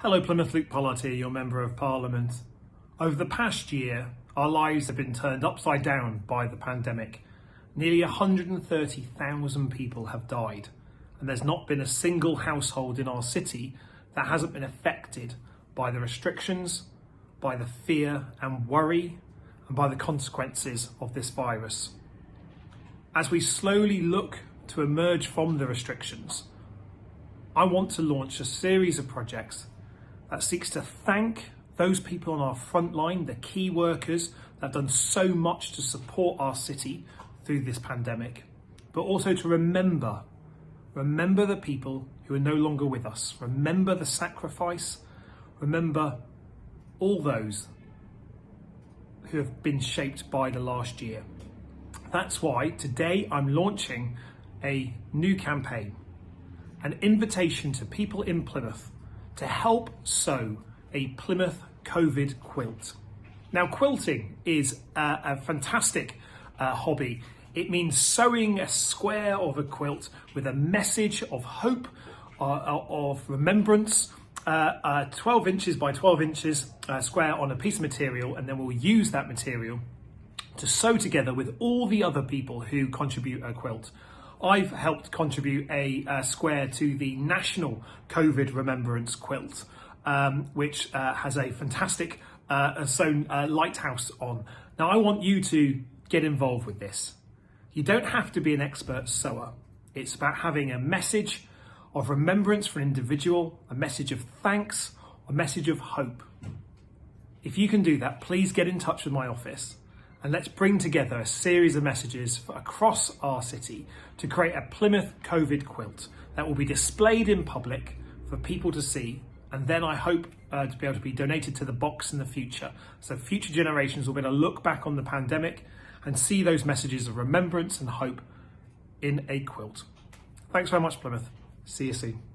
Hello Plymouth, Luke Pollard here, your Member of Parliament. Over the past year, our lives have been turned upside down by the pandemic. Nearly 130,000 people have died, and there's not been a single household in our city that hasn't been affected by the restrictions, by the fear and worry, and by the consequences of this virus. As we slowly look to emerge from the restrictions, I want to launch a series of projects that seeks to thank those people on our front line, the key workers that have done so much to support our city through this pandemic, but also to remember the people who are no longer with us, remember the sacrifice, remember all those who have been shaped by the last year. That's why today I'm launching a new campaign, an invitation to people in Plymouth to help sew a Plymouth COVID quilt. Now, quilting is a fantastic hobby. It means sewing a square of a quilt with a message of hope, of remembrance, 12 inches by 12 inches square on a piece of material, and then we'll use that material to sew together with all the other people who contribute a quilt. I've helped contribute a square to the National COVID Remembrance Quilt, which has a fantastic sewn lighthouse on. Now, I want you to get involved with this. You don't have to be an expert sewer. It's about having a message of remembrance for an individual, a message of thanks, a message of hope. If you can do that, please get in touch with my office. And let's bring together a series of messages across our city to create a Plymouth COVID quilt that will be displayed in public for people to see. And then I hope to be able to be donated to the box in the future. So future generations will be able to look back on the pandemic and see those messages of remembrance and hope in a quilt. Thanks very much, Plymouth. See you soon.